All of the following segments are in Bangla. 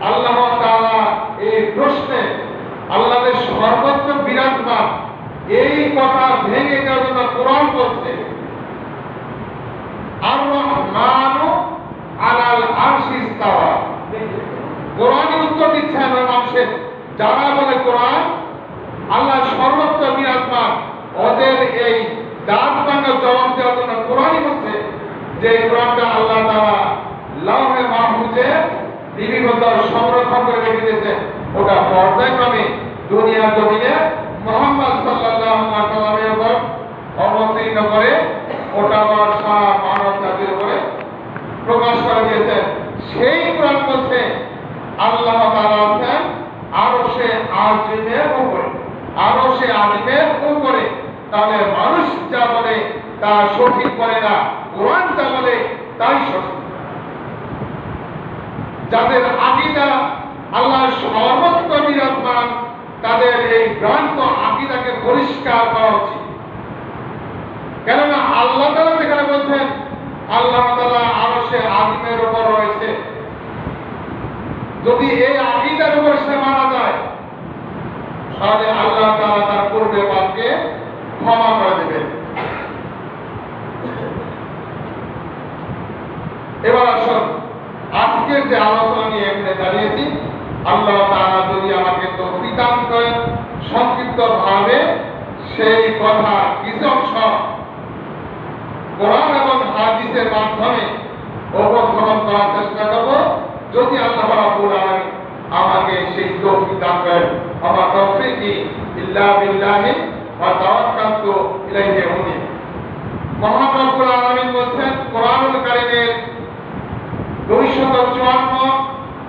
আল্লাহ তাআলা এই প্রশ্নে আল্লাহর সর্বত্র বিরাজমান এই কথা ভেঙে দেওয়ার জন্য কোরআন বলছে আর রহমানু আলাল আরশি ইস্তাওয়া। কোরআনই উত্তর দিচ্ছে আমার মানুষের যারা বলে কোরআন আল্লাহ সর্বত্র বিরাজমান, ওদের এই দাঁত ভাঙা জবাব দেওয়ার জন্য কোরআনই বলছে যে কোরআনটা আল্লাহ তাআলা লাওহে মাহফুজে লিপিবদ্ধ সংরক্ষণ করে রেখে দিয়েছেন। ওটা পর্যায়ক্রমে দুনিয়ার জমিনে মুহাম্মদ সাল্লাল্লাহু আলাইহি ওয়াসাল্লামের উপর অবতীর্ণ করে ওটা আবার সারা মানব জাতির উপরে প্রকাশ করে দিয়েছেন। সেই কোরআন বলছে আল্লাহ তাআলা আছেন আরশে আজিমের উপরে, আরশে আজিমের উপরে। তাহলে মানুষ যা বলে তা সঠিক বলে না, কোরআন যা বলে তাই সঠিক। যাদের আকীদা আল্লাহ সর্বত্র বিরাজমান তাদের এই ভ্রান্ত আকীদাকে পরিষ্কার করা উচিত। কেননা আল্লাহ তাআলা যেখানে বলছেন আল্লাহ তাআলা আরশে আজিমের উপর রয়েছে, যদি এই আকীদার উপর সে মারা যায় তাহলে আল্লাহ তাআলা তার পূর্বে পাপকে ক্ষমা করে দেবেন। এবার আসুন আজকের যে আলোচনা নিয়ে এখানে দাঁড়িয়েছি, আল্লাহ তাআলা যদি আমাকে তৌফিক দান করেন সংক্ষিপ্ত ভাবে সেই কথা কিছু অংশ কোরআন এবং হাদিসের মাধ্যমে উপস্থাপন করার চেষ্টা করব। যদি আল্লাহ রাব্বুল আলামিন আমাকে সেই তৌফিক দান করেন। আমার তৌফিকি ইল্লা বিল্লাহি ওয়া তাওয়াক্কালতু ইলাইহি উনি। মহান রব্বুল আলামিন বলেন কোরআনুল কারীমের 254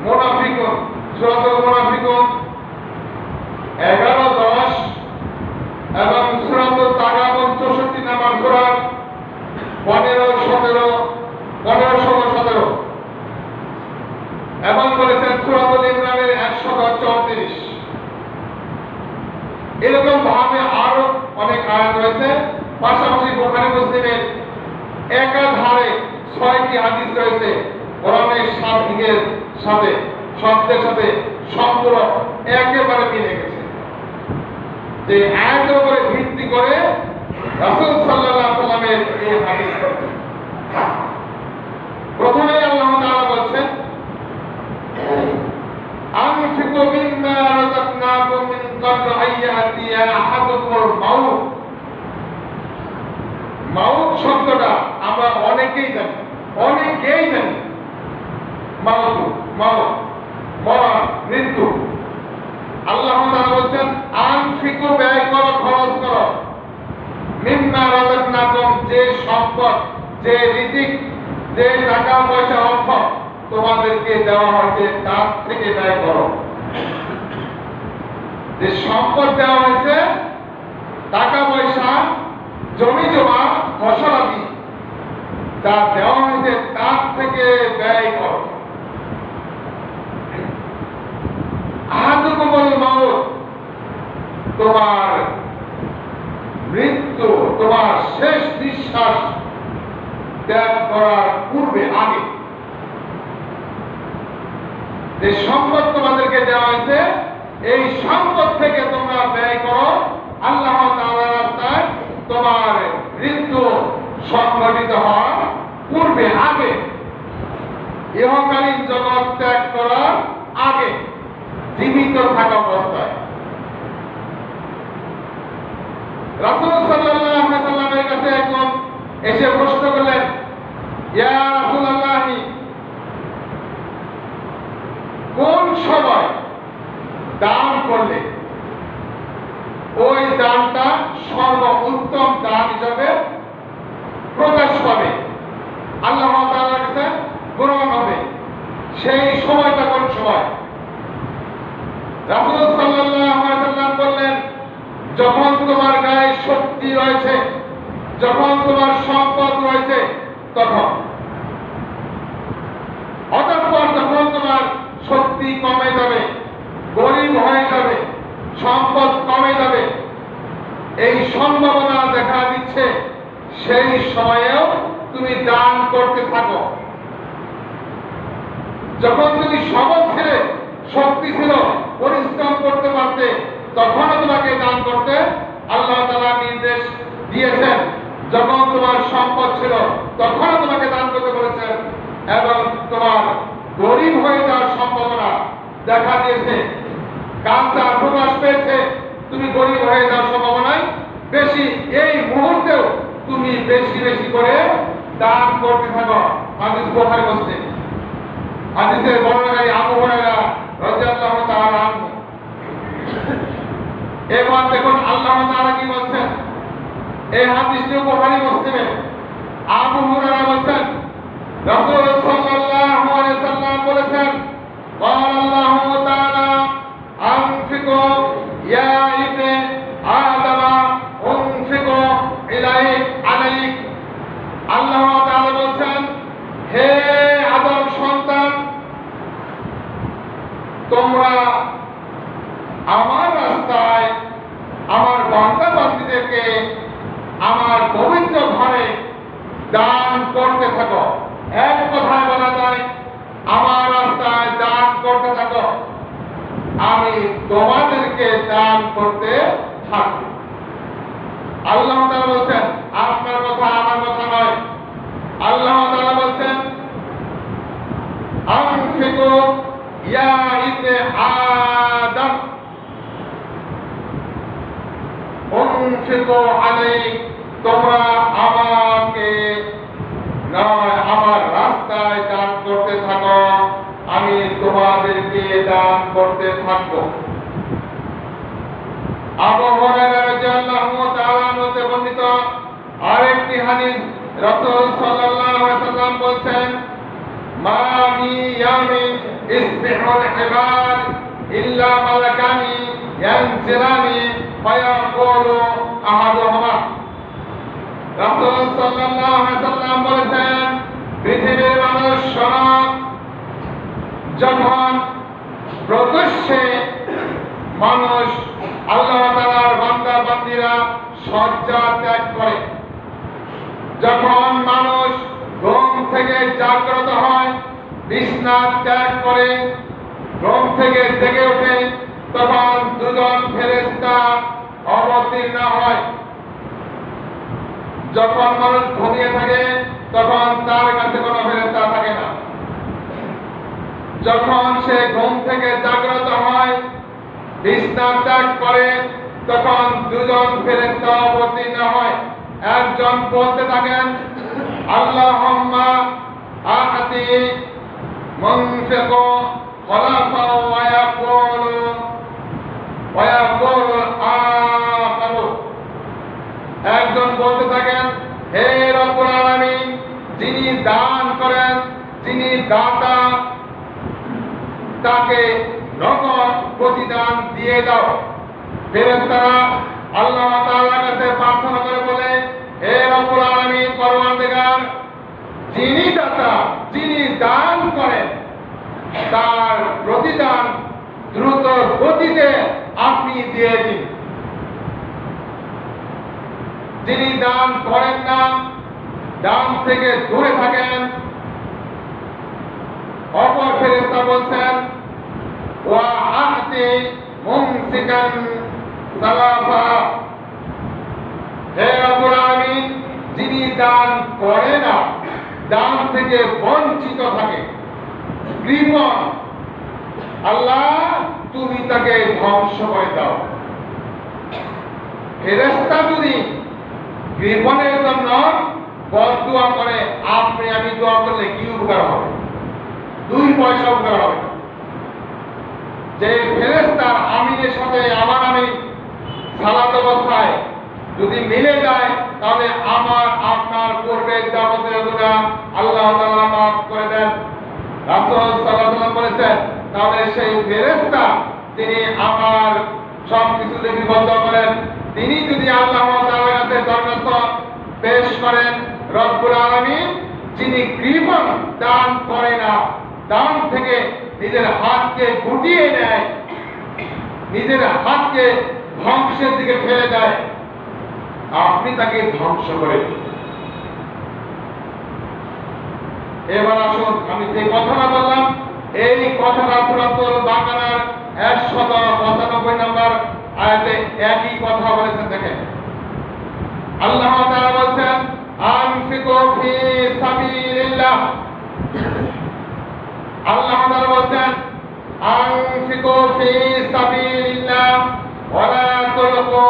মুনাফিকুন, সূরাতুল মুনাফিকুন 11, 10 এবং সূরাতুল তাগাবুন 64 নম্বর সূরা 15, 17, 17 এবং বলেছেন সূরাতুল ইমরানের 134। এরকম ভাবে আরো অনেক আয়াত রয়েছে। পাশাপাশি বুখারী মুসলিমের একাধারে 6টি হাদিস রয়েছে কোরআনের দিকের সাথে শব্দের সাথে সম্পূর্ণ একেবারে মিলে গেছে। যে আয়াতের উপরে ভিত্তি করে রাসূল সাল্লাল্লাহু আলাইহি ওয়াসাল্লামের এই হাদিস। প্রথমে আল্লাহ তাআলা বলেন আনফিকু মিম্মা রাযাকনাকুম মিন ক্বাবলি আইয়াতিয়া আহাদুকুল মাউত। মাউত শব্দটা আমরা অনেকেই জানি, মাউত মাউত মরা, মৃত্যু। আল্লাহ তাআলা বলেন আনফিকু ব্যয় করো, খরচ করো, মিম্মা রাযাকনাকুম যে সম্পদ, যে রিজিক, যে টাকা পয়সা অর্থ তোমাদেরকে দেওয়া হয়েছে তার থেকে ব্যয় করো। যে সম্পদ দেওয়া হয়েছে, টাকা পয়সা, জমি জমা, ফসলাদি যা দেওয়া হয়েছে তার থেকে ব্যয় করো। আহাদুকুমুল মাউত তোমার মৃত্যু, তোমার শেষ নিঃশ্বাস ত্যাগ করার পূর্বে, আগে যে সম্পদ তোমাদেরকে দেওয়া হয়েছে এই সম্পদ থেকে তোমরা ব্যয় করো আল্লাহ তাআলার রাস্তায় তোমার মৃত্যু সংঘটিত হওয়ার পূর্বে, আগে, ইহকালীন জগৎ ত্যাগ করার আগে, জীবিত থাকা অবস্থায়। রাসূল সাল্লাল্লাহু আলাইহি ওয়াসাল্লামের কাছে একজন এসে প্রশ্ন করলেন, ইয়া রাসূলুল্লাহ, কোন সময় দান করলে ওই দানটা সর্বোত্তম দান হিসাবে প্রকাশ পাবে, আল্লাহ তাআলার কাছে গ্রহণ হবে, সেই সময়টা কোন সময়? রাসূল সাল্লাল্লাহু আলাইহি ওয়াসাল্লাম বললেন, যখন তোমার গায়ে শক্তি রয়েছে, যখন তোমার সম্পদ রয়েছে তখন। অতঃপর যখন তোমার শক্তি কমে যাবে, গরিব হয়ে যাবে, সম্পদ কমে যাবে, এই সম্ভাবনা দেখা দিচ্ছে, সেই সময়েও তুমি দান করতে থাকো। যখন তুমি সবল ছেড়ে যখন তোমার সম্পদ ছিল তখন তোমাকে দান করতে বলেছেন, এবং তোমার গরিব হয়ে যাওয়ার সম্ভাবনা দেখা দিয়েছে, ক্যান্সার প্রকাশ পেয়েছে, তুমি গরিব হয়ে যাওয়ার সম্ভাবনাই বেশি। এই মুহূর্তেও তুমি বেশি বেশি করে দান করতে থাকো। হাদিস বুখারী মুসলিম। হাদিসের বর্ণনাকারী আবু হুরায়রা রাদিয়াল্লাহু তাআলা আনহু। এবার দেখুন আল্লাহ তাআলা কি বলছেন এই হাদিসটি বুখারী মুসলিমে। আবু হুরায়রা বলছেন রাসূল সাল্লাল্লাহু আলাইহি সাল্লাম বলেছেন, قال الله تعالى أنفقوا يا ابن آدم أنفقوا عليك। আল্লাহ তাআলা বলছেন, হে আদম সন্তান, তোমরা আমার রাস্তায় আমার বান্দা বান্দীদেরকে আমার পবিত্র ঘরে দান করতে থাকো। এক কথায় বলা যায় আমার রাস্তায় দান করতে থাকো, আমি তোমাদেরকে দান করতে থাকবো। আল্লাহ তাআলা বলছেন, আপনার কথা আমার কথা নয়। আল্লাহ তাআলা বলছেন, আনফিকু ইয়া ইবনে আদম উনফিকু আলাইক, তোমরা আমাকে নয় আমার রাস্তায় দান করতে থাকো, আমি তোমাদেরকে দান করতে থাকবো। আবু হুরায়রা রাদিয়াল্লাহু তাআলা হতে বর্ণিত আরেকটি হাদিস, রাসূল সাল্লাল্লাহু আলাইহি ওয়াসাল্লাম বলেন, মা মি ইয়ামিন ইসবিহুল ইবাদ ইল্লা মালাকানি ইয়ানজিলানি ফায়াকুলু আহাদুহুমা। রাসূল সাল্লাল্লাহু আলাইহি ওয়াসাল্লাম বলেন, পৃথিবীর মানুষ যখন প্রত্যক্ষে মানুষ আল্লাহ তাআলার বান্দা বান্দীরা শয্যা ত্যাগ করে, যখন মানুষ ঘুম থেকে জাগ্রত হয়, বিছানা ত্যাগ করে ঘুম থেকে জেগে ওঠে, তখন দুজন ফেরেশতা অবতীর্ণ হয়। যখন মানুষ ঘুমিয়ে থাকে তখন তার কাছে কোনো ফেরেশতা থাকে না। যখন সে ঘুম থেকে জাগ্রত হয়, বিছানা ত্যাগ করে, তখন দুজন ফেরেশতা অবতীর্ণ হয়। একজন বলতে থাকেন, আল্লাহুম্মা আ'তি মুনফিকু খলাফা ওয়া ইয়াকুলু আখারু। একজন বলতে থাকেন, হে রব্বুল আলামিন, যিনি দান করেন, যিনি দাতা, তাকে নগদ প্রতিদান দিয়ে দাও। ফেরেশতারা আল্লাহ তাআলার কাছে প্রার্থনা করে বলে, হে রব্বুল আলামিন, পরওয়ারদিগার, যিনি দাতা, যিনি দান করেন, তার প্রতিদান দ্রুত গতিতে আপনি দিয়ে দিন। যিনি দান করেন না, দান থেকে দূরে থাকেন। অপর ফেরেশতা বলছেন, ওয়া আ'তি মুমসিকান সালাফা। হে রব্বুল আলামিন, যিনি দান করে না, দান থেকে বঞ্চিত থাকে, কৃপণ, আল্লাহ তুমি তাকে ধ্বংস করে দাও। ফেরেশতা যদি কৃপণের জন্য বদদুয়া করে, আপনি আমি দোয়া করলে কি উপকার হবে? 2 পয়সা উপকার হবে। যে ফেরেশতার আমিনের সাথে আমার আমিন সালাত অবস্থায় যদি মিলে যায়, তাহলে আমার আপনার পূর্বের যাবতীয় গুনাহ আল্লাহ তাআলা মাফ করে দেন। রাসূল সাল্লাল্লাহু আলাইহি ওয়াসাল্লাম বলেছেন, তাহলে সেই ফেরেশতা তিনি আমার সবকিছু লিপিবদ্ধ করেন, তিনি যদি আল্লাহ তাআলার কাছে দরখাস্ত পেশ করেন, রব্বুল আলামিন যিনি কৃপণ, দান করে না, দান থেকে নিজের হাতকে গুটিয়ে নেয়, নিজের হাতকে ধ্বংসের দিকে ফেলে দেয়, আপনি তাকে ধ্বংস করে দিন। এবার আসুন, আমি যে কথাটা বললাম, এই কথাটা সূরাতুল বাকারার 195 নম্বর আয়াতে একই কথা বলেছেন। দেখেন আল্লাহ তাআলা বলেছেন, আনফিকু ফি সাবিলিল্লাহ। আল্লাহ তাআলা বলেন আনফিকু ফি সাবিলিল্লাহ ওয়া লা তুলকু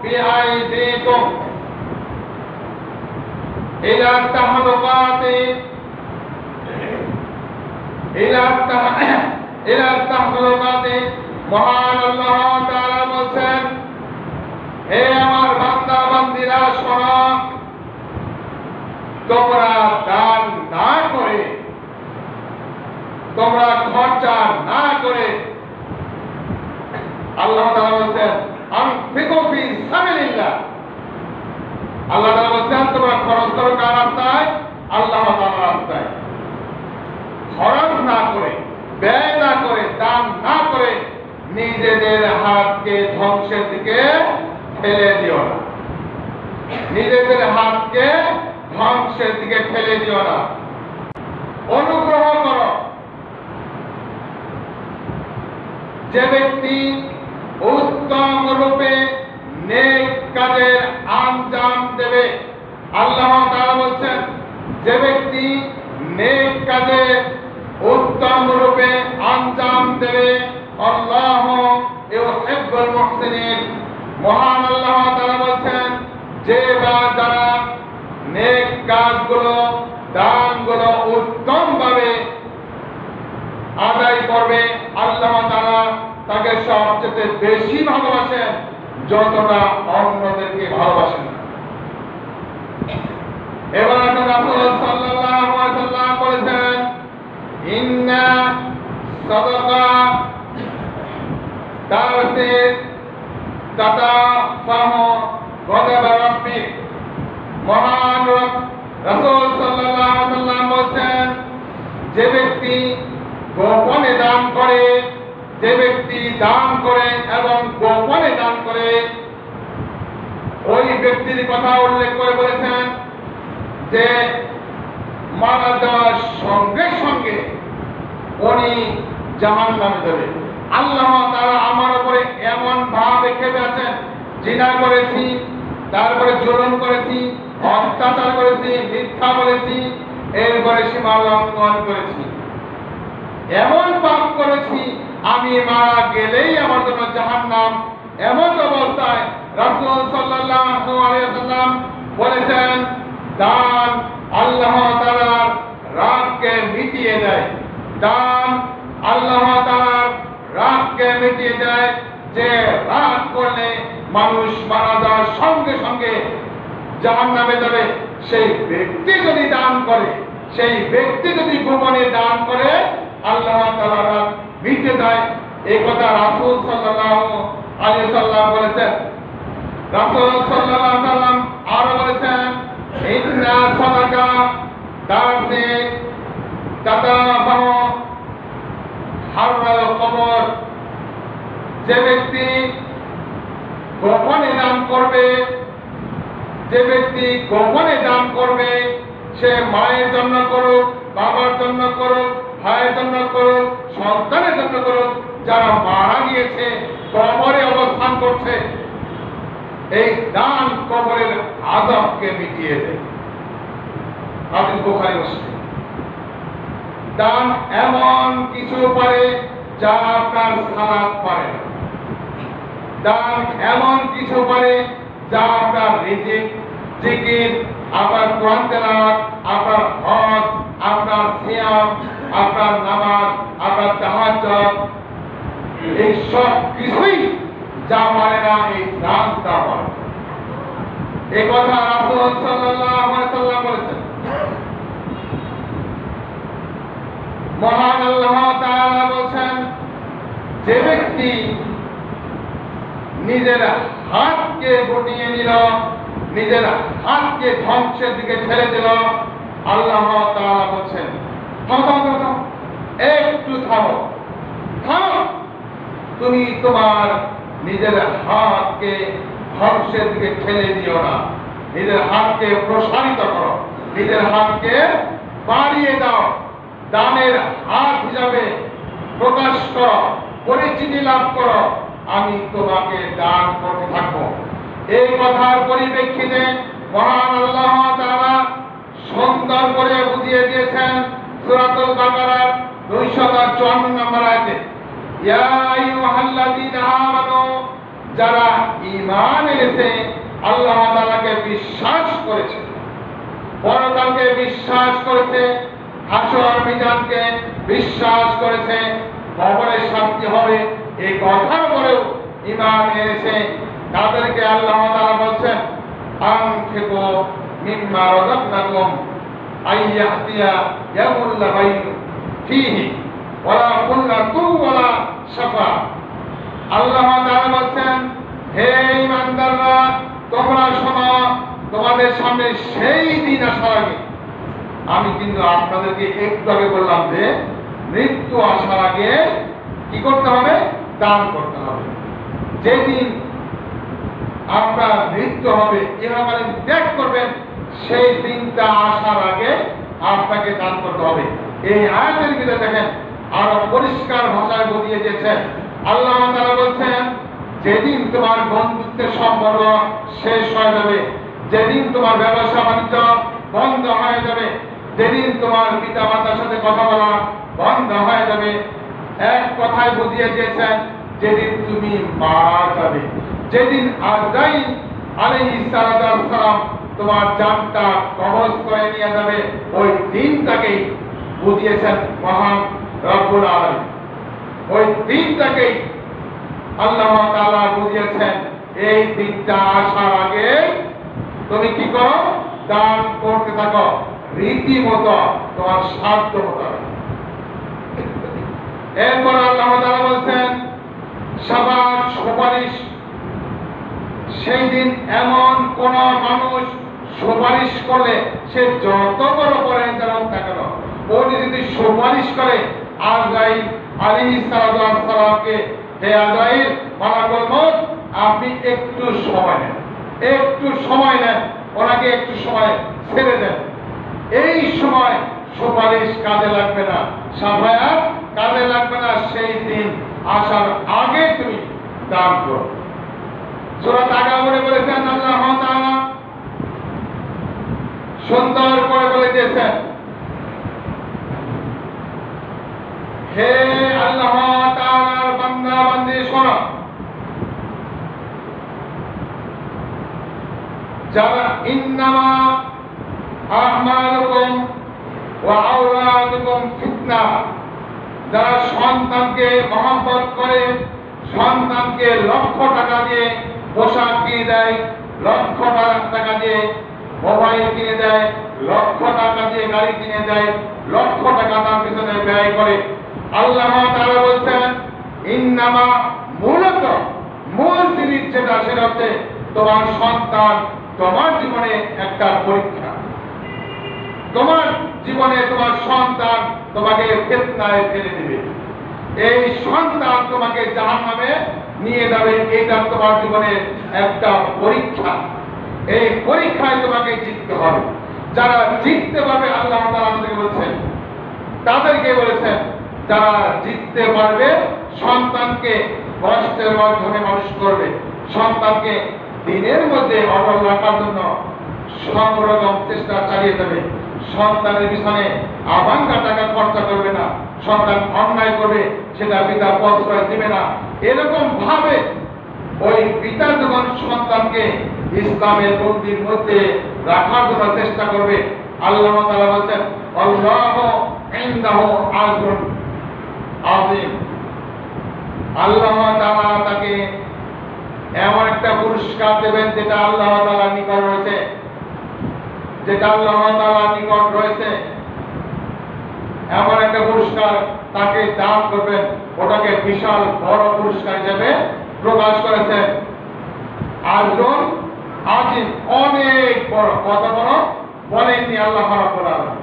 বিআইদিকুম ইলা তাহলুকাতি ইলা তাহলুকাতি। মহান আল্লাহ তাআলা বলেন, হে আমার বান্দা বান্দীরা শোনো, তোমরা দান না করে, তোমরা খরচা না করে, আল্লাহ তাআলা বলেন আনফিকু ফি সাবিলিল্লাহ। আল্লাহ তাআলা বলেন তোমরা খরচ করো কার রাস্তায়? আল্লাহ তাআলার রাস্তায়। খরচ না করে, ব্যয় না করে, দান না করে নিজেদের হাতকে ধ্বংসের দিকে ঠেলে দিও না। নিজেদের হাতকে ধ্বংসের দিকে ঠেলে দিও না। অনুগ্রহ করো। যে ব্যক্তি উত্তম রূপে নেক কাজের আঞ্জাম দেবে, আল্লাহ তাআলা বলছেন যে ব্যক্তি নেক কাজে উত্তম রূপে আঞ্জাম দেবে, আল্লাহু ইউহিব্বুল মুহসিনিন। মহান আল্লাহ তাআলা বলছেন যে বা যারা নেক কাজগুলো, দানগুলো উত্তম ভাবে আদায় করবে, আল্লাহ তাআলা তাকে সবচেয়ে বেশি ভালোবাসেন যতটা অন্যদেরকে ভালোবাসেন না। এবার রাসূল সাল্লাল্লাহু আলাইহি ওয়াসাল্লাম বলেছেন ইন্না সাদাকা তারসে তাতাফাহু গদাবা রাব্বিক। মহান রাসূল সাল্লাল্লাহু আলাইহি ওয়াসাল্লাম বলেছেন যে ব্যক্তি গোপনে দান করে, যে ব্যক্তি দান করে এবং গোপনে দান করে, ওই ব্যক্তির কথা উল্লেখ করে বলেছেন যে মারা যাওয়ার সঙ্গে সঙ্গে উনি জাহান্নামে যাবে। আল্লাহ তাআলা আমার উপরে এমন ভাবে খেপে আছেন, জিনা করেছি, তারপরে জুলুম করেছি, অত্যাচার করেছি, মিথ্যা বলেছি, এরপরে সীমা লঙ্ঘন করেছি, এমন পাপ করেছি, আমি মারা গেলেই আমার জন্য জাহান্নাম। এমন অবস্থায় রাসূল সাল্লাল্লাহু আলাইহি ওয়াসাল্লাম বলেছেন দান আল্লাহ তাআলার রাগকে মিটিয়ে দেয়। দান আল্লাহ তাআলার রাগকে মিটিয়ে দেয়। যে রাগ করলে মানুষ মারা যাওয়ার সঙ্গে সঙ্গে জাহান্নামে যাবে, সেই ব্যক্তি যদি দান করে, সেই ব্যক্তি যদি গোপনে দান করে, আল্লাহ তাআলা রাগ মিটে যায়। এই কথা রাসূল সাল্লাল্লাহু আলাইহি ওয়াসাল্লাম বলেছেন। রাসূল সাল্লাল্লাহু আলাইহি ওয়াসাল্লাম আরো বলেছেন ইন্না সাদাকা তারসে তাতাফাহু হাররাল কবর। যে ব্যক্তি গোপনে দান করবে, যে ব্যক্তি গোপনে দান করবে, সে মায়ের জন্য করুক, বাবার জন্য করুক, ভাইয়ের জন্য করুক, সন্তানের জন্য করুক, যারা মারা গিয়েছে, কবরে অবস্থান করছে, এই দান কবরের আযাবকে মিটিয়ে দেয়। হাদিস বুখারী মুসলিম। দান এমন কিছু পারে যা আপনার সালাত পারে না। দান এমন কিছু পারে যা আপনার রিজিক, জিকির, আপনার কোরআন তেলাওয়াত, আপনার হজ, আপনার সিয়াম, আপনার নামাজ, আপনার তাহাজ্জুদ, এই সব কিছুই যা পারে না এই দান তা পারে। এই কথা রাসূল সাল্লাল্লাহু আলাইহি ওয়াসাল্লাম বলেছেন। মহান আল্লাহ তাআলা বলেন যে ব্যক্তি নিজের হাতকে গুটিয়ে নিল, নিজের হাতকে ধ্বংসের দিকে ঠেলে দিল, আল্লাহ তাআলা বলেন থামো, একটু থামো, তুমি তোমার নিজের হাতকে ধ্বংসের দিকে ঠেলে দিও না। নিজের হাতকে প্রসারিত করো, নিজের হাতকে বাড়িয়ে দাও, দানের হাত হিসাবে প্রকাশ করো, পরিচিতি লাভ করো, আমি তোমাকে দান করতে থাকবো। এই কথার পরিপ্রেক্ষিতে মহান আল্লাহ তাআলা সুন্দর করে বুঝিয়ে দিয়েছেন সূরাতুল বাকারার 254 নম্বর আয়াতে, ইয়া আইয়ুহাল্লাযীনা আমানু, যারা ঈমান এনেছে, আল্লাহ তাআলাকে বিশ্বাস করেছে, পরকালকে বিশ্বাস করেছে, হাসর মিজানকে বিশ্বাস করেছে, কবরের শাস্তি হবে এই কথার পরেও ঈমান এনেছে, তাদেরকে আল্লাহ তাআলা বলছেন আনফিকু মিম্মা রাযাকনাকুম আইয়াতিয়া ইয়াউমুল লা বাইয়ুন ফীহি ওয়ালা কুল্লাতু ওয়ালা শাফা। আল্লাহ তাআলা বলছেন, হে ঈমানদাররা, তোমরা শোনো, তোমাদের সামনে সেই দিন আসার আগে, আমি কিন্তু আপনাদেরকে একটু আগে বললাম যে মৃত্যু আসার আগে কি করতে হবে? দান করতে হবে। যেদিন আপনার মৃত্যু হবে, ইহকাল ত্যাগ করবেন, সেই দিনটা আসার আগে আপনাকে দান করতে হবে। এই আয়াতের ভিতরে দেখেন আরো পরিষ্কার ভাষায় বুঝিয়ে দিয়েছেন। আল্লাহ তাআলা বলছেন, যেদিন তোমার বন্ধুত্বের সম্পর্ক শেষ হয়ে যাবে, যেদিন তোমার ব্যবসা বাণিজ্য বন্ধ হয়ে যাবে, যেদিন তোমার পিতা মাতার সাথে কথা বলা বন্ধ হয়ে যাবে, এক কথায় বুঝিয়ে দিয়েছেন, যেদিন তুমি মারা যাবে, যেদিন আজরাইল আলাইহিস সালাম তোমার জানটা কবজ করে নিয়ে যাবে, ওই দিনটাকেই বুঝিয়েছেন মহান রব্বুল আলামিন। ওই দিনটাকেই আল্লাহ তাআলা বুঝিয়েছেন, এই দিনটা আসার আগে তুমি কি করো? দান করতে থাকো, রীতিমতো তোমার সাধ্য মোতাবেক। এরপর আল্লাহ তাআলা বলছেন, শাফাআত, সুপারিশ, সেই দিন এমন কোন মানুষ সুপারিশ করলে, সে যত বড় পরেজগার হোক না কেন, ও যদি সুপারিশ করে আজরাইল আলাইহিস সালামকে, হে আজরাইল, মালাকুল মউত, আপনি একটু সময় নেন, একটু সময় নেন, ওনাকে একটু সময় ছেড়ে দেন, এই সময় সুপারিশ কাজে লাগবে না, শাফায়াত কাজে লাগবে না, সেই দিন আসার আগে তুমি দান করো। সূরা তাগাবুনে বলেছেন আল্লাহ তাআলা, সুন্দর করে বলে দিয়েছেন, হে আল্লাহ তাআলার বান্দা বান্দি শোনো, যারা ইন্নামা আমালুকুম ওয়া আওলাদুকুম ফিতনা, যারা সন্তানকে মহব্বত করে, সন্তানকে লক্ষ টাকা দিয়ে পোশাক কিনে দেয়, লক্ষ টাকা দিয়ে মোবাইল কিনে দেয়, লক্ষ টাকা দিয়ে গাড়ি কিনে দেয়, লক্ষ টাকা তার পিছনে ব্যয় করে, আল্লাহ তাআলা বলছেন, ইন্নামা, মূলত মূল জিনিস যেটা, সেটা হচ্ছে তোমার সন্তান তোমার জীবনে একটা পরীক্ষা। তোমার জীবনে তোমার সন্তান তোমাকে ফিতনায় ফেলে দিবে, এই সন্তান তোমাকে জাহান্নামে নিয়ে যাবে, এটা তোমার জীবনের একটা পরীক্ষা। এই পরীক্ষায় তোমাকে জিততে হবে। যারা জিততে পারবে, আল্লাহ তাআলা আমাদেরকে বলছেন, তাদেরকে বলেছেন, যারা জিততে পারবে, সন্তানকে কষ্টের মাধ্যমে মানুষ করবে, সন্তানকে দিনের মধ্যে অটল রাখার জন্য সব রকম চেষ্টা চালিয়ে যাবে, সন্তানের পিছনে আবাঙ্গা টাকা খরচা করবে না, সন্তান অন্যায় করবে সেটা পিতা প্রশ্রয় দিবে না, এরকম ভাবে ওই পিতা যখন সন্তানকে ইসলামের গণ্ডির মধ্যে রাখার জন্য চেষ্টা করবে, আল্লাহ তাআলা বলছেন, আল্লাহু ইনদাহু আজরুন আযীম, আল্লাহ তাআলা তাকে এমন একটা পুরস্কার দেবেন যেটা আল্লাহ তাআলার নিকট রয়েছে, যেটা আল্লাহ তাআলার নিকট রয়েছে, এমন একটা পুরস্কার তাকে দান করবেন, ওটাকে বিশাল বড় পুরস্কার হিসেবে প্রকাশ করেছেন। আজরুন আযীম, অনেক বড়, কত বড় বলেননি আল্লাহ রাব্বুল আলামিন।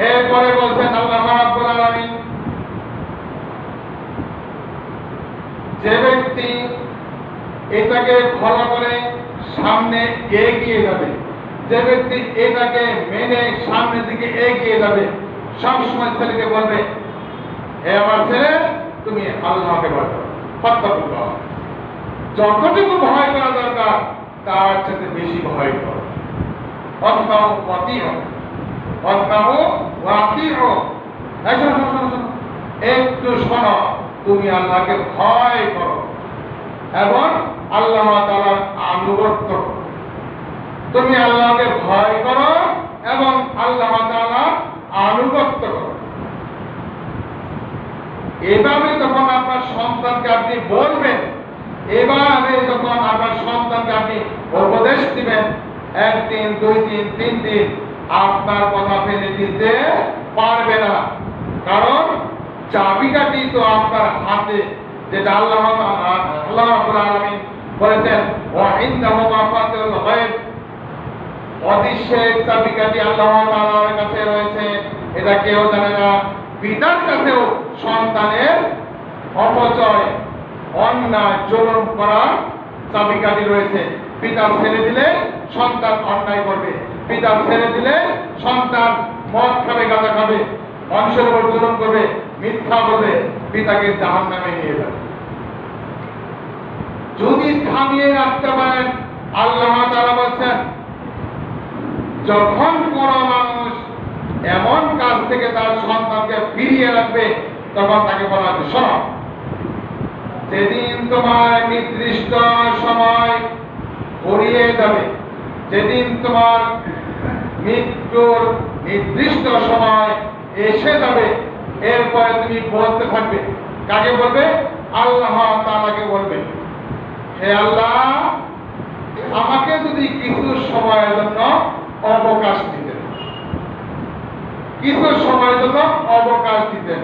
এরপরে বলছেন আল্লাহ রাব্বুল আলামিন, যে ব্যক্তি এটাকে ফলো করে সামনে এগিয়ে যাবে, যে ব্যক্তি এটাকে মেনে সামনের দিকে এগিয়ে যাবে, সবসময় ছেলেকে বলবে, হে আমার ছেলে, তুমি আল্লাহকে ভয় করো, ফাত্তাকুল্লাহ, যতটুকু ভয় করা দরকার তার সাথে বেশি ভয় করো, ওয়াসমাউ ওয়া আতিউ, ওয়াসমাউ ওয়া আতিউ। এই শোনো শোনো শোনো শোনো, একটু শোনো, তুমি আল্লাহকে ভয় করো এবং আল্লাহ তাআলার আনুগত্য করো। তুমি আল্লাহকে ভয় করো এবং আল্লাহ তাআলার আনুগত্য করো। এভাবে যখন আপনার সন্তানকে আপনি বলবেন, এভাবে যখন আপনার সন্তানকে আপনি উপদেশ দিবেন, একদিন, 2 দিন, 3 দিন আপনার কথা ফেলে দিতে পারবে না। কারণ চাবিকাঠি তো আপনার হাতে, যেটা আল্লাহ রাব্বুল আলামিন বলেছেন, ওয়া ইনদাহু মাফাতিহুল গায়ব, অদৃশ্যের চাবিকাঠি আল্লাহ তাআলার কাছে রয়েছে, এটা কেউ জানে না। পিতার কাছেও সন্তানের অপচয়, অন্যায়, জুলুম করার চাবিকাঠি রয়েছে। পিতা ছেড়ে দিলে সন্তান অন্যায় করবে, পিতা ছেড়ে দিলে সন্তান মদ খাবে, গাঁজা খাবে, মানুষের উপর জুলুম করবে, মিথ্যা বলবে, পিতাকে জাহান্নামে নিয়ে যাবে। যদি থামিয়ে রাখতে পারেন, আল্লাহ তাআলা বলছেন, যখন কোন মানুষ এমন কাজ থেকে তার সন্তানকে ফিরিয়ে রাখবে, তখন তাকে বলা হচ্ছে, শোনো, যেদিন তোমার নির্দিষ্ট সময় ফুরিয়ে যাবে, যেদিন তোমার মৃত্যুর নির্দিষ্ট সময় এসে যাবে, এরপরে তুমি বলতে থাকবে। কাকে বলবে? আল্লাহ তাআলাকে বলবে, হে আল্লাহ, আমাকে যদি কিছু সময়ের জন্য অবকাশ দিতেন, কিছু সময়ের জন্য অবকাশ দিতেন।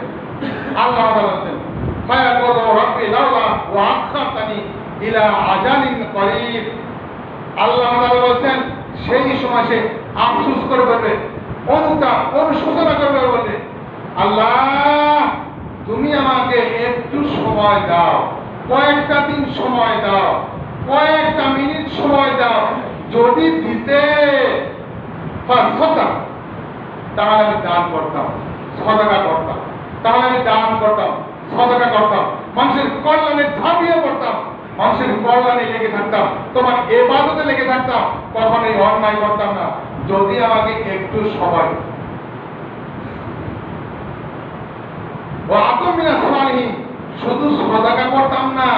আল্লাহ তাআলা বলেন, ফায়াকুলু রাব্বি লাউলা ওয়া আখখারতানি ইলা আজালিন করিব। আল্লাহ তাআলা বলেন, সেই সময় সে আফসোস করে বলবে, অনুশোচনা করবে, বলবে, আল্লাহ, তুমি আমাকে একটু সময় দাও, কয়েকটা দিন সময় দাও, কয়েকটা মিনিট সময় দাও। যদি দিতে তাহলে আমি দান করতাম, সদকা করতাম, তাহলে আমি দান করতাম, সদকা করতাম, মানুষের কল্যাণে ঝাঁপিয়ে পড়তাম, মানুষের কল্যাণে লেগে থাকতাম, তোমার ইবাদতে লেগে থাকতাম, কখনোই অন্যায় করতাম না, যদি আমাকে একটু সময়। ও আতমিনা সালিহিন, শুধু সদকা করতাম না,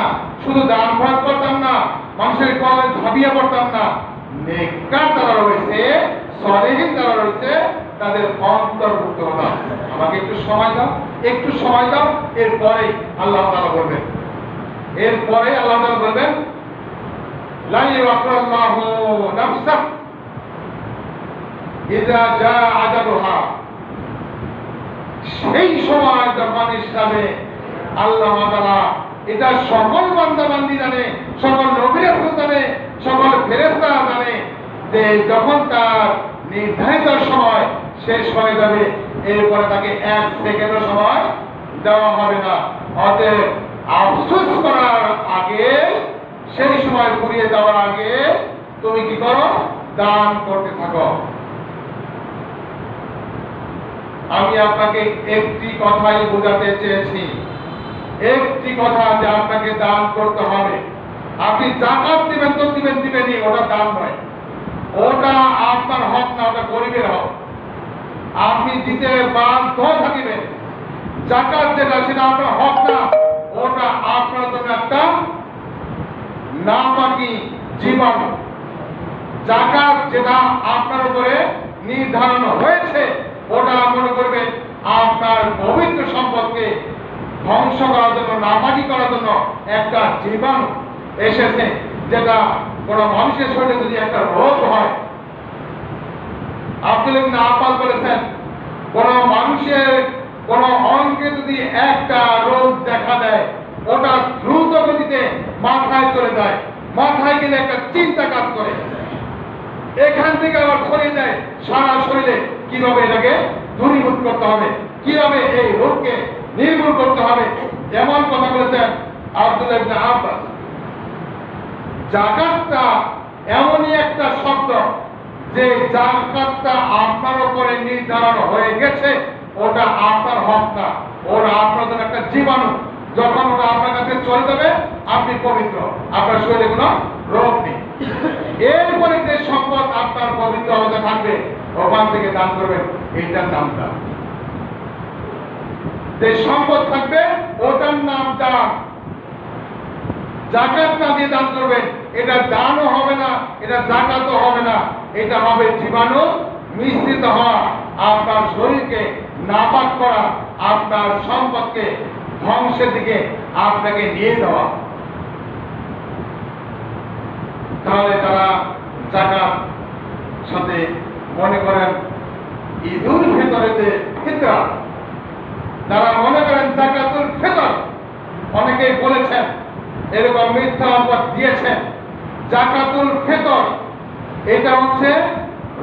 শুধু দান খয়রাত করতাম না, মানুষের কল্যাণে ঝাঁপিয়ে পড়তাম না, নেককার যারা রয়েছে, সলিহিন যারা রয়েছে, তাদের অন্তর্ভুক্ত হতাম। আমাকে একটু সময় দাও, একটু সময় দাও। এরপরে আল্লাহ তাআলা বলবেন, এরপরে আল্লাহ তাআলা বলবেন, লা ইয়াকুল্লাহু নাফসা ইযা জা আজালুহা। সেই সময় যখন ইসলামে আল্লাহ তাআলা, এটা সকল বান্দা বান্দি জানে, সকল নবী রাসূল জানে, সকল ফেরেশতা জানে, যে যখন তার নির্ধারিত সময় শেষ হয়ে যাবে, এরপরে তাকে 1 সেকেন্ডও সময় দেওয়া হবে না। অতএব আফসোস করার আগে, সেই সময় ফুরিয়ে যাওয়ার আগে তুমি কি করো? দান করতে থাকো। আমি আপনাকে একটি কথাই বোঝাতে চেয়েছি, একটি কথা, যে আপনাকে দান করতে হবে। আপনি যাকাত দিবেন তো দিবেনই, ওটা দান নয়, ওটা আপনার হক না, ওটা গরিবের হক। আপনি দিতে বাধ্য থাকিবেন। যাকাত যেটা, সেটা আপনার হক না, ওটা আপনার জন্য একটা নাপাকি জীবাণু। যাকাত যেটা আপনার উপরে নির্ধারণ হয়েছে, ওটা মনে করবেন আপনার পবিত্র সম্পদকে ধ্বংস করার জন্য, নাপাকি করার জন্য একটা জীবাণু এসেছে, যেটা কোনো মানুষের শরীরে যদি একটা রোগ হয়, আব্দুল ইবনে আব্বাস বলেছেন, কোন মানুষের কোন অঙ্গে যদি একটা রোগ দেখা দেয়, ওটা দ্রুত গতিতে মাথায় চলে যায়, মাথায় গেলে একটা চিন্তা কাজ করে, এখান থেকে আবার ছড়িয়ে যায় সারা শরীরে। কিভাবে এটাকে দূরীভূত করতে হবে, কিভাবে এই রোগকে নির্মূল করতে হবে, এমন কথা বলেছেন আব্দুল ইবনে আব্বাস। যাকাতটা এমনই একটা শব্দ, যে যাকাতটা আপনার উপরে নির্ধারণ হয়ে গেছে, ওটা আপনার হক না, ওটা আপনার জন্য একটা জীবাণু। যখন ওটা আপনার কাছে চলে যাবে, আপনি পবিত্র, আপনার শরীরে কোনো রোগ নেই। এরপরে যে সম্পদ আপনার পবিত্র অবস্থা থাকবে ওখান থেকে দান করবেন, এইটার নাম দান। যে সম্পদ থাকবে ওটার নাম দান। জাকাত না দিয়ে দান করবেন, এটা দানও হবে না, এটা জাকাতও হবে না, এটা হবে জীবাণু মিশ্রিত হওয়া, আপনার শরীরকে নাপাক করা, আপনার সম্পদকে ধ্বংসের দিকে আপনাকে নিয়ে যাওয়া। তাহলে তারা জাকাত সাথে মনে করেন ঈদুল ফিতরেতে ফিতরা, তারা মনে করেন জাকাতুল ফিতর, অনেকেই বলেছেন এরকম মিথ্যা অপবাদ দিয়েছেন। জাকাতুল ফিতর এটা হচ্ছে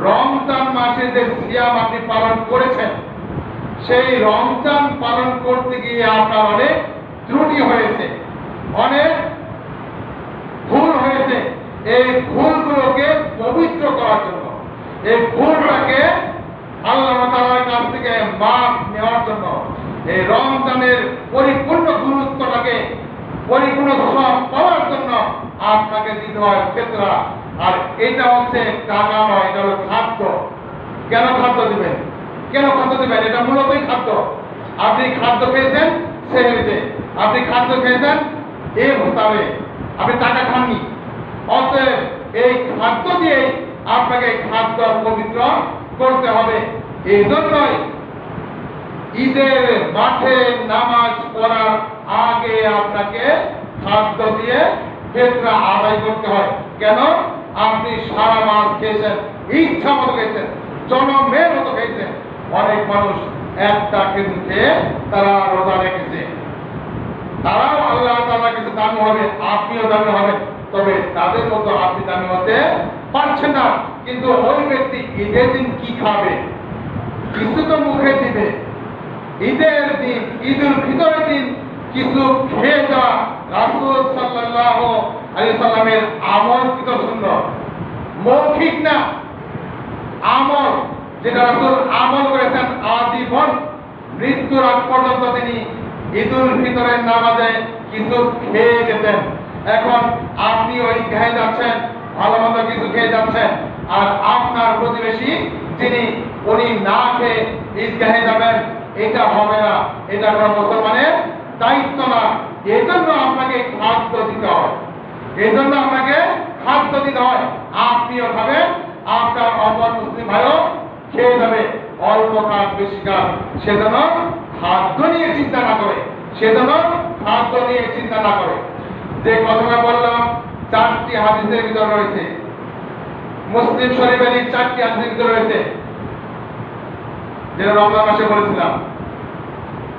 রমজান মাসে যে সিয়াম আপনি পালন করেছেন, সেই রমজান পালন করতে গিয়ে আপনার অনেক ত্রুটি হয়েছে, অনেক ভুল হয়েছে। এই ভুলগুলোকে পবিত্র করার জন্য, এই ভুলটাকে আল্লাহ তাআলার কাছ থেকে মাফ নেওয়ার জন্য, এই রমজানের পরিপূর্ণ গুরুত্বটাকে পরিপূর্ণ সব পাওয়ার জন্য আপনাকে দিতে হয় ফিতরা। আর এটা হচ্ছে টাকা নয়, এটা হলো খাদ্য। কেন খাদ্য দিবেন? কেন খাদ্য দিবেন? এটা মূলতই খাদ্য। আপনি খাদ্য খেয়েছেন সেহরিতে, আপনি খাদ্য খেয়েছেন এই ভোতাবে, আপনি টাকা খাননি। অতএব এই খাদ্য দিয়ে আপনাকে খাদ্য পবিত্র করতে হবে। এই জন্যই ঈদের মাঠে নামাজ পড়ার আগে আপনাকে খাদ্য দিয়ে ফিতরা আদায় করতে হয়। কেন? আপনি সারা মাস খেয়েছেন, ইচ্ছা মতো খেয়েছেন, জনমের মতো খেয়েছেন। অনেক মানুষ একটা খেজুর খেয়ে তারা রোজা রেখেছে, তারাও আল্লাহ তাআলার কাছে দামি হবে, আপনিও দামি হবেন, তবে তাদের মতো আপনি দামি হতে পারছেন না। কিন্তু ওই ব্যক্তি ঈদের দিন কি খাবে? কিছু তো মুখে দিবে। ঈদের দিন, ঈদুল ফিতরের দিন কিছু খেয়ে যাওয়া রাসূল সাল্লাল্লাহু আলাইহি সাল্লামের আমল কিন্তু সুন্দর, মৌখিক না, আমল যেটা রাসূল আমল করেছেন আজীবন মৃত্যুর আগ পর্যন্ত। তিনি ঈদুল ফিতরের নামাজে কিছু খেয়ে যেতেন। এখন আপনি ওই খেয়ে যাচ্ছেন, ভালো মন্দ কিছু খেয়ে যাচ্ছেন, আর আপনার প্রতিবেশী যিনি উনি না খেয়ে ঈদগাহে যাবেন, এটা হবে না, এটা কোনো মুসলমানের দায়িত্ব না। এই জন্য আপনাকে খাদ্য দিতে হয়, এই জন্য আপনাকে খাদ্য দিতে হয়। আপনিও খাবেন, আপনার অপর মুসলিম ভাইও খেয়ে যাবে, অল্প কাজ বেশি কাজ। সেজন্য খাদ্য নিয়ে চিন্তা না করে, সেজন্য খাদ্য নিয়ে চিন্তা না করে। যে কথাটা বললাম 4টি হাদিসের ভিতর রয়েছে, মুসলিম শরীফের এই 4টি হাদিসের ভিতর রয়েছে, যেটা রমজান মাসে বলেছিলাম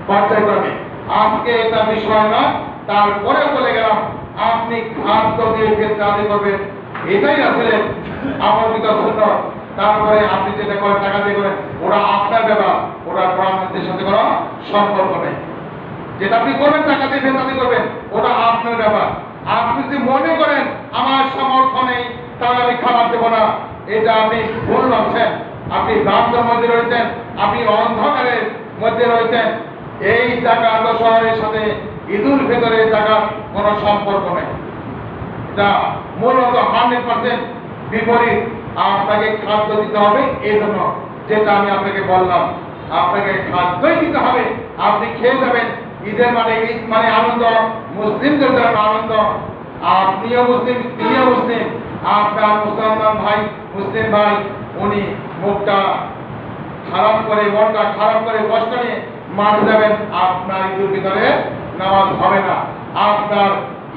পর্যায়ক্রমে। আজকে এটা বিষয় না, তারপরে বলে গেলাম আপনি খাদ্য দিয়ে ফিতরা আদায় করবেন, এটাই আসলে আমার ভিতর সুন্নাত। তারপরে আপনি যেটা করেন টাকা দিয়ে করেন, ওরা আপনার ব্যাপার, ওরা কোরআন হাদিসের সাথে কোনো সম্পর্ক নেই। যেটা আপনি করবেন টাকা দিয়ে ফিতরা আদায় করবেন, ওটা আপনার ব্যাপার। আপনি যদি মনে করেন আমার সামর্থ্য নেই তাহলে আমি খাবার দেবো না, এটা আপনি ভুল ভাবছেন। আপনি ভ্রান্তের মধ্যে রয়েছেন, আপনি অন্ধকারের মধ্যে রয়েছেন। এই জাকাত শহরের সাথে ঈদুল ফিতরের জাকাত কোনো সম্পর্ক নেই, এটা মূলত 100% বিপরীত। আপনাকে খাদ্য দিতে হবে, এই জন্য যেটা আমি আপনাকে বললাম, আপনাকে খাদ্যই দিতে হবে। আপনি খেয়ে যাবেন, ঈদের মানে ঈদ মানে আনন্দ, মুসলিমদের জন্য আনন্দ। আপনিও মুসলিম, তিনিও মুসলিম, আপনার মুসলমান ভাই, মুসলিম ভাই, উনি মুখটা খারাপ করে, মনটা খারাপ করে, কষ্ট নিয়ে মাঠে যাবেন, আপনার ঈদুল ফিতরে নামাজ হবে না, আপনার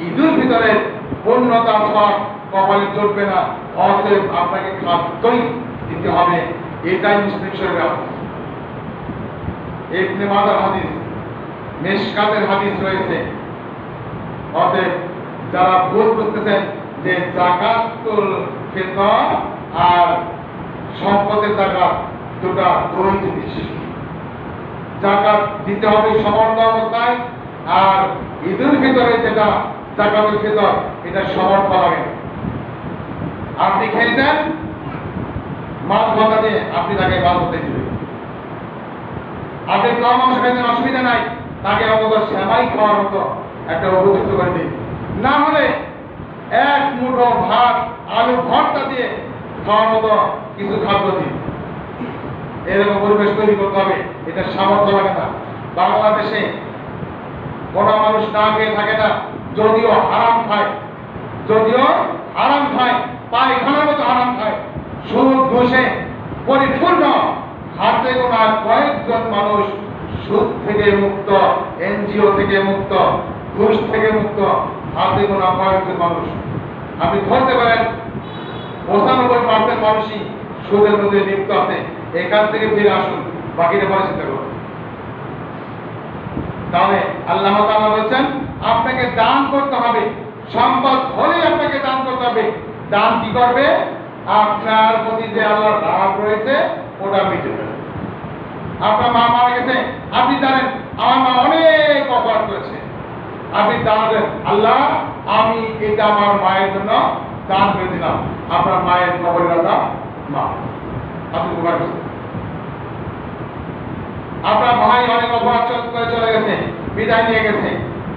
ঈদুল ফিতরের পূর্ণতা সব কপালে চলবে না। অতএব আপনাকে খাদ্যই দিতে হবে, এটাই মুসলিম শরীয়ত। ইবনে মাজাহ হাদিস, মিশকাতের হাদিস রয়েছে। অতএব যারা ভুল বুঝতেছেন যে যাকাতুল ফিতর আর সম্পদের যাকাত দুটা দুই জিনিস, যাকাত দিতে হবে সমর্থ অবস্থায়, আর ঈদুল ফিতরে যেটা যাকাতুল ফিতর এটা সমর্থ লাগে। আপনি খেয়েছেন মাছ ভাতা দিয়ে, আপনি তাকে মাছ ভাতা দিবেন। আপনি কম মাংস খাইছেন, অসুবিধা নাই, তাকে অন্তত সেমাই খাওয়ার মতো একটা উপযুক্ত করে দিন। না হলে এক মুঠো ভাত আলু ভর্তা দিয়ে খাওয়ার মতো কিছু খাদ্য দিন। এরকম পরিবেশ তৈরি করতে হবে। এটা সামর্থ্য লাগে না। বাংলাদেশে কোন মানুষ না খেয়ে থাকে না, যদিও হারাম খায়, পায়খানার মতো হারাম খায়, সুদ ঘুষে পরিপূর্ণ। হাতে গোনা কয়েকজন মানুষ সুদ থেকে মুক্ত, এনজিও থেকে মুক্ত, ঘুষ থেকে মুক্ত, হাতে গোনা কয়েকজন মানুষ। আপনি ধরতে পারেন 95% মানুষই সুদের মধ্যে লিপ্ত আছে। এখান থেকে ফিরে আসুন, বাকিটা পরে চিন্তা করুন। তাহলে আল্লাহ তাআলা বলেছেন আপনাকে দান করতে হবে, সম্পদ হলেই আপনাকে দান করতে হবে। দান কি করবে? আপনার প্রতি যে আল্লাহর রাগ রয়েছে ওটা মিটে দেবে। আপনার মা মারা গেছে, আপনি জানেন আমার মা অনেক অপরাধ করেছে, আপনি দাঁড়াবেন আল্লাহ আমি এটা আমার মায়ের জন্য দান করে দিলাম। আপনার মায়ের কবরের রাজা মা, আপনি উপকার করছেন। আপনার ভাই অনেক অপরাধ করে চলে গেছে, বিদায় নিয়ে গেছে,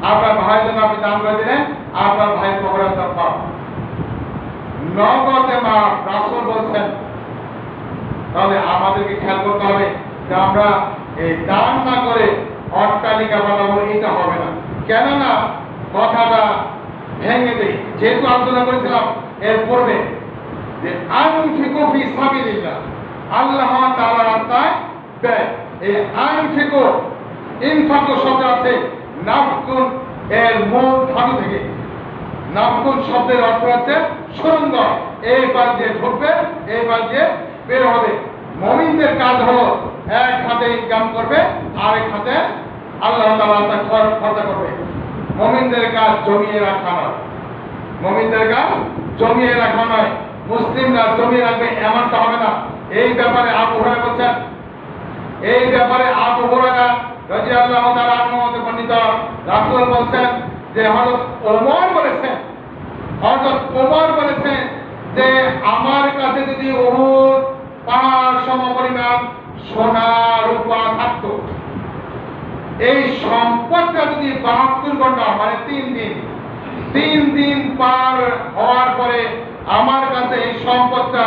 আপনার ভাইয়ের জন্য আপনি দান করে দিলেন, আপনার ভাইয়ের কবরের রাজা মা। নগদে মা রাসূল বলছেন। তাহলে আমাদেরকে খেয়াল করতে হবে যে আমরা এই দান না করে অট্টালিকা বানাবো, এটা হবে না। কেননা কথাটা ভেঙে দেই, যেহেতু আলোচনা করেছিলাম এর পূর্বে যে আনফিকু ফি সাবিলিল্লাহ, আল্লাহ তাআলার রাস্তায় ব্যয়। এই আনফিকু, ইনফাকু শব্দ আছে নাফকুন এর মূল ধাতু থেকে। নাফকুন শব্দের অর্থ হচ্ছে সুরঙ্গ, এই পাশ দিয়ে ঢুকবে, এই পাশ দিয়ে বের হবে। মুমিনদের কাজ হলো এক হাতে ইনকাম করবে, আরেক হাতে আল্লাহ তাআলা খরচ করবে। মুমিনদের কাজ জমিয়ে রাখা নয়, মুমিনদের কাজ জমিয়ে রাখা নয়। মুসলিমরা জমিয়ে রাখবে এমনটা হবে না। এই ব্যাপারে আবু হুরায়রা বলছেন, এই ব্যাপারে আবু হুরায়রা রাদিয়াল্লাহু তাআলা আনহু হতে বর্ণিত, রাসূল বলছেন যে হযরত ওমর বলেছেন যে আমার কাছে যদি উহুদ পাহাড় সমপরিমাণ সোনা রূপা থাকতো, এই সম্পদটা যদি 72 ঘন্টা মানে 3 দিন পার হওয়ার পরে আমার কাছে এই সম্পদটা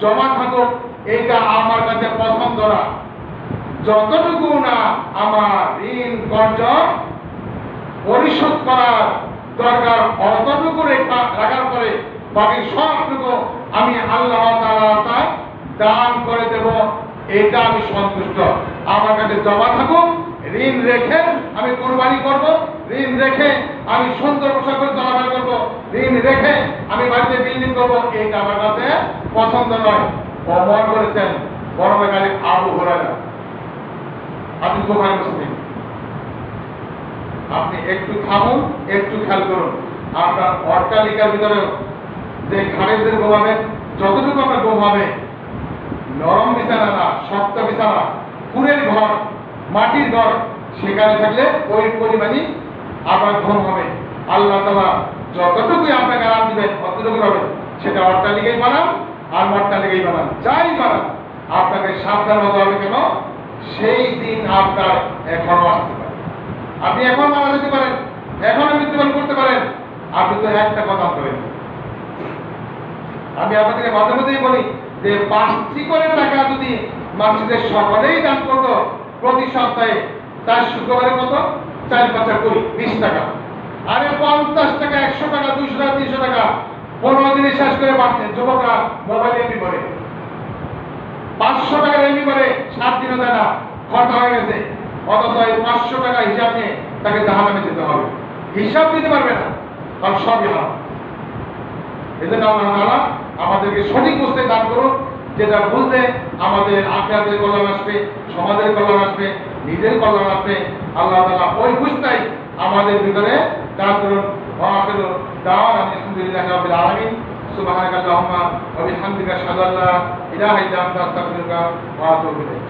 জমা থাকুক, এটা আমার কাছে পছন্দ না। যতটুকু না আমার ঋণ কর্জ পরিশোধ করার দরকার অতটুকু রাখার পরে বাকি সবটুকু আমি আল্লাহ তাআলার দান করে দেব, এটা আমি সন্তুষ্ট। আমার কাছে জমা থাকুক, ঋণ রেখে আমি কুরবানি করব, ঋণ রেখে আমি সুন্দর পোশাক করে চলাফেরা করব, ঋণ রেখে আমি বাড়িতে বিল্ডিং করব, এটা আমার কাছে পছন্দ নয়। ওমর বলেছেন, বড় বেকারে আবু হুরায়রা। আপনি বুখারী মুসলিম, আপনি একটু থামুন, একটু খেয়াল করুন। আপনার অট্টালিকার ভিতরে যে ঘাড়েদের ঘুমাবেন, যতটুকু আপনার ঘুম হবে, নরম বিছানা না, শক্ত বিছানা, কুড়ের ঘর, মাটির ঘর, সেখানে থাকলে ওই পরিমাণই আপনার ঘুম হবে। আল্লাহ তাআলা যতটুকুই আপনাকে আরাম দিবেন ততটুকু হবে। সেটা অট্টালিকাই বানান আর অট্টালিকাই বানান, যাই বানান, আপনাকে সাবধান হতে হবে। কেন? সেই দিন আপনার এখনো আসতে পারে। আপনি এখন মারা যেতে পারেন, এখনো মৃত্যুবরণ করতে পারেন। আপনি তো একটা কথা বলেন, আমি আপনাদেরকে মাঝে মধ্যেই বলি যে 5টি করে টাকা যদি মসজিদের সকলেই দান করতো প্রতি সপ্তাহে, তার শুক্রবারে কত? 4-5 20 টাকা। আরে 50 টাকা, 100 টাকা, 200 টাকা, 300 টাকা 15 দিনে শেষ করে পাচ্ছে। যুবকরা মোবাইল এমবি করে 500 টাকার এমবি করে 7 দিনও দেয় না, খরচা হয়ে গেছে। অথচ এই 500 টাকা হিসাব নিয়ে তাকে জাহান্নামে যেতে হবে, হিসাব দিতে পারবে না, কারণ সবই হারাম। এজন্য আল্লাহ তাআলা আমাদেরকে সঠিক বুঝতে দান করুন, যেটা বুঝলে আমাদের আখিরাতের কল্যাণ আসবে, সমাজের কল্যাণ আসবে, নিজের কল্যাণ আসবে। আল্লাহ তাআলা ওই বুঝটাই আমাদের ভিতরে দান করুন। ওয়া আখিরু দাওয়ানা আলহামদুলিল্লাহি রাব্বিল আলামিন। সুবহানাকাল্লাহুম্মা ওয়া বিহামদিকা আশহাদু আল্লা ইলাহা ইল্লা আনতা আস্তাগফিরুকা ওয়া আতুবু ইলাইক।